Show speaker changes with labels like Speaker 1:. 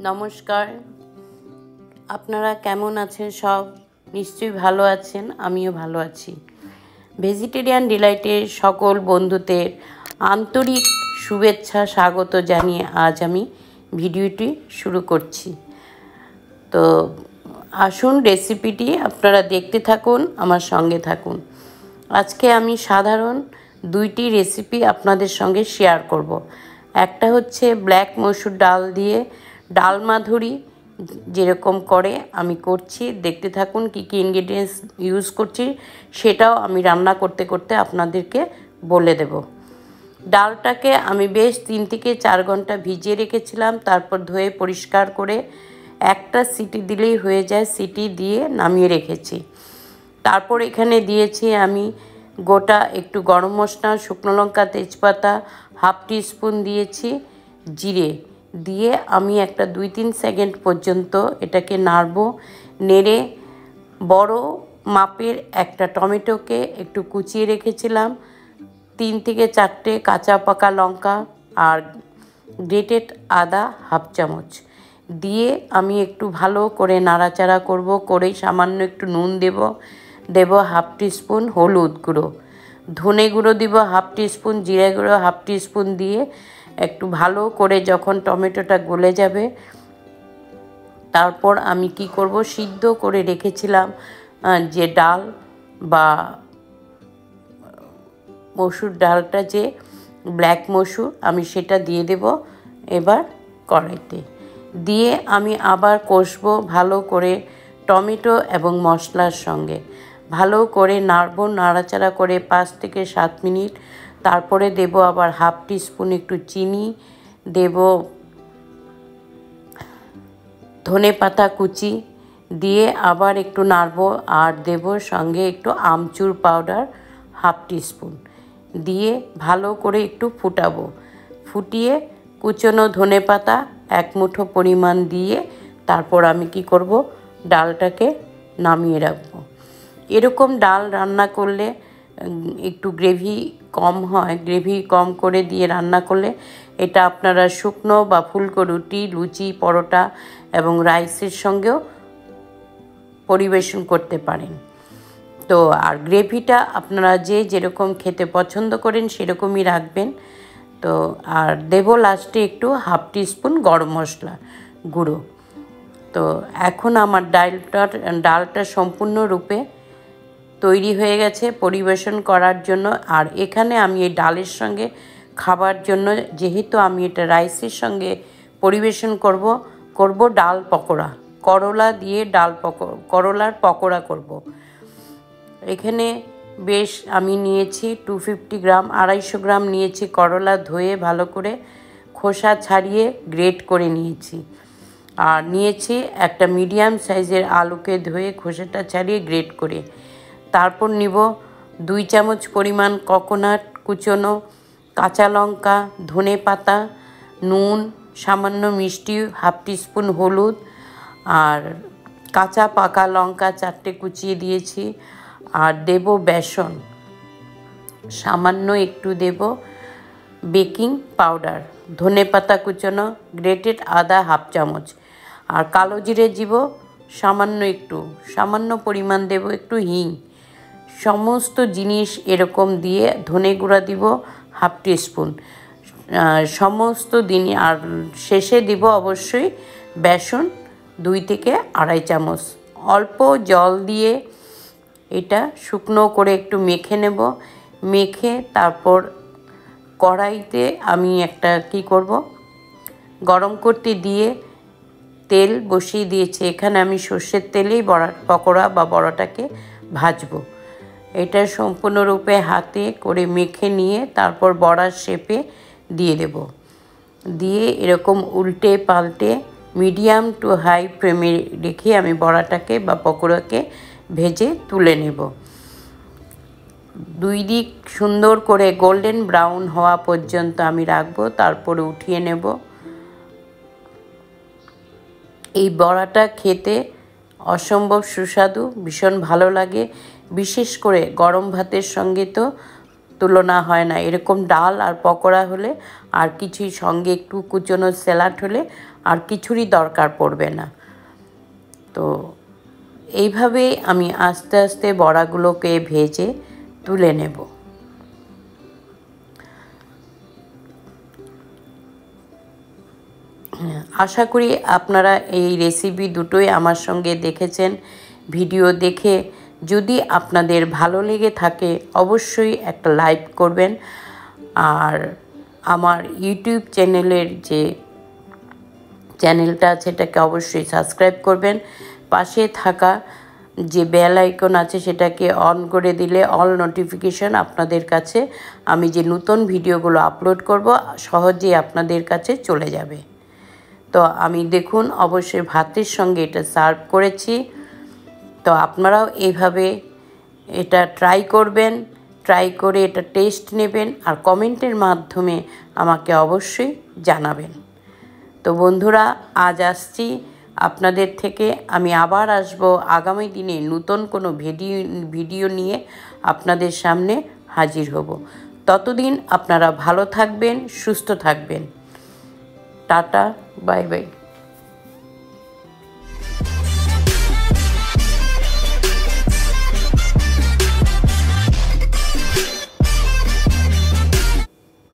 Speaker 1: নমস্কার, আপনারা কেমন আছেন? সব নিশ্চয়ই ভালো আছেন, আমিও ভালো আছি। ভেজিটেরিয়ান ডিলাইটের সকল বন্ধুদের আন্তরিক শুভেচ্ছা স্বাগত জানিয়ে আজ আমি ভিডিওটি শুরু করছি। তো আসুন রেসিপিটি আপনারা দেখতে থাকুন, আমার সঙ্গে থাকুন। আজকে আমি সাধারণ দুইটি রেসিপি আপনাদের সঙ্গে শেয়ার করব। একটা হচ্ছে ব্ল্যাক মসুর ডাল দিয়ে ডাল মাধুরী যেরকম করে আমি করছি, দেখতে থাকুন কি কি ইনগ্রেডিয়েন্টস ইউজ করছি, সেটাও আমি রান্না করতে করতে আপনাদেরকে বলে দেব। ডালটাকে আমি বেশ 3 থেকে 4 ঘন্টা ভিজিয়ে রেখেছিলাম, তারপর ধুয়ে পরিষ্কার করে একটা সিটি দিলেই হয়ে যায়, সিটি দিয়ে নামিয়ে রেখেছি। তারপর এখানে দিয়েছি আমি গোটা একটু গরম মশলা, শুকনো লঙ্কা, তেজপাতা, হাফ টিস্পুন দিয়েছি জিরে দিয়ে আমি একটা 2-3 সেকেন্ড পর্যন্ত এটাকে নাড়ব। নেড়ে বড় মাপের একটা টমেটোকে একটু কুচিয়ে রেখেছিলাম, 3 থেকে 4টে কাঁচা পাকা লঙ্কা আর গ্রেটেড আদা হাফ চামচ দিয়ে আমি একটু ভালো করে নাড়াচাড়া করব। করে সামান্য একটু নুন দেব হাফ টিস্পুন হলুদ গুঁড়ো, ধনে গুঁড়ো দিব হাফ টিস্পুন, জিরে গুঁড়ো হাফ টিস্পুন দিয়ে একটু ভালো করে যখন টমেটোটা গলে যাবে, তারপর আমি কি করব, সিদ্ধ করে রেখেছিলাম যে ডাল বা মসুর ডালটা, যে ব্ল্যাক মসুর, আমি সেটা দিয়ে দেব এবার কড়াইতে। দিয়ে আমি আবার কষবো ভালো করে টমেটো এবং মশলার সঙ্গে, ভালো করে নাড়বো, নাড়াচাড়া করে 5 থেকে 7 মিনিট। তারপরে দেব আবার হাফ টিস্পুন একটু চিনি, দেব ধনে পাতা কুচি দিয়ে আবার একটু নাড়বো, আর দেব সঙ্গে একটু আমচুর পাউডার হাফ টিস্পুন দিয়ে ভালো করে একটু ফুটাবো। ফুটিয়ে কুচনো ধনে পাতা 1 মুঠো পরিমাণ দিয়ে তারপর আমি কি করব, ডালটাকে নামিয়ে রাখবো। এরকম ডাল রান্না করলে একটু গ্রেভি কম হয়, গ্রেভি কম করে দিয়ে রান্না করলে এটা আপনারা শুকনো বা ফুলকো রুটি, লুচি, পরোটা এবং রাইসের সঙ্গেও পরিবেশন করতে পারেন। তো আর গ্রেভিটা আপনারা যে যেরকম খেতে পছন্দ করেন সেরকমই রাখবেন। তো আর দেব লাস্টে একটু হাফ টিস্পুন গরম মশলা গুঁড়ো। তো এখন আমার ডালটা সম্পূর্ণরূপে তৈরি হয়ে গেছে পরিবেশন করার জন্য। আর এখানে আমি এই ডালের সঙ্গে খাবার জন্য, যেহেতু আমি এটা রাইসের সঙ্গে পরিবেশন করব ডাল পকোড়া, করলা দিয়ে করলার পকোড়া করব। এখানে বেশ আমি নিয়েছি 250 গ্রাম, 250 গ্রাম নিয়েছি করলা, ধুয়ে ভালো করে খোসা ছাড়িয়ে গ্রেট করে নিয়েছি। আর নিয়েছি একটা মিডিয়াম সাইজের আলুকে ধুয়ে খোসাটা ছাড়িয়ে গ্রেট করে। তারপর নিব 2 চামচ পরিমাণ কোকোনাট কুচনো, কাঁচা লঙ্কা, ধনে পাতা, নুন, সামান্য মিষ্টি, হাফ টিস্পুন হলুদ, আর কাঁচা পাকা লঙ্কা 4টে কুচিয়ে দিয়েছি। আর দেব বেসন, সামান্য একটু দেব বেকিং পাউডার, ধনে পাতা কুচনো, গ্রেটেড আদা হাফ চামচ, আর কালো জিরে দিব সামান্য পরিমাণ দেব একটু হিং। সমস্ত জিনিস এরকম দিয়ে ধনে গুঁড়া দিব হাফ টিস্পুন, সমস্ত দিন। আর শেষে দিব অবশ্যই বেসন 2 থেকে 2.5 চামচ। অল্প জল দিয়ে এটা শুকনো করে একটু মেখে নেব। মেখে তারপর কড়াইতে আমি একটা কি করব, গরম করতে দিয়ে তেল বসিয়ে দিয়েছি। এখানে আমি সর্ষের তেলেই পকোড়া বা বড়াটাকে ভাজবো। এটা সম্পূর্ণরূপে হাতে করে মেখে নিয়ে তারপর বড়ার শেপে দিয়ে দেব। দিয়ে এরকম উল্টে পাল্টে মিডিয়াম টু হাই ফ্লেমে রেখে আমি বড়াটাকে বা পকোড়াকে ভেজে তুলে নেব। 2 দিক সুন্দর করে গোল্ডেন ব্রাউন হওয়া পর্যন্ত আমি রাখবো, তারপরে উঠিয়ে নেব। এই বড়াটা খেতে অসম্ভব সুস্বাদু, ভীষণ ভালো লাগে, বিশেষ করে গরম ভাতের সঙ্গে তো তুলনা হয় না। এরকম ডাল আর পকোড়া হলে আর কিছুই, সঙ্গে একটু কুচনো স্যালাড হলে আর কিছুরই দরকার পড়বে না। তো এইভাবেই আমি আস্তে আস্তে বড়াগুলোকে ভেজে তুলে নেব। আশা করি আপনারা এই রেসিপি দুটোই আমার সঙ্গে দেখেছেন। ভিডিও দেখে যদি আপনাদের ভালো লেগে থাকে অবশ্যই একটা লাইক করবেন, আর আমার ইউটিউব চ্যানেলের যে চ্যানেলটা আছে সেটাকে অবশ্যই সাবস্ক্রাইব করবেন। পাশে থাকা যে বেল আইকন আছে সেটাকে অন করে দিলে অল নোটিফিকেশন আপনাদের কাছে, আমি যে নতুন ভিডিওগুলো আপলোড করব সহজেই আপনাদের কাছে চলে যাবে। তো আমি দেখুন অবশ্যই ভাতের সঙ্গে এটা সার্ভ করেছি। তো আপনারাও এইভাবে এটা ট্রাই করবেন, ট্রাই করে এটা টেস্ট নেবেন আর কমেন্টের মাধ্যমে আমাকে অবশ্যই জানাবেন। তো বন্ধুরা, আজ আসছি, আপনাদের থেকে আমি আবার আসব আগামী দিনে নতুন কোনো ভিডিও নিয়ে আপনাদের সামনে হাজির হব। ততদিন আপনারা ভালো থাকবেন, সুস্থ থাকবেন। Tata, bye bye.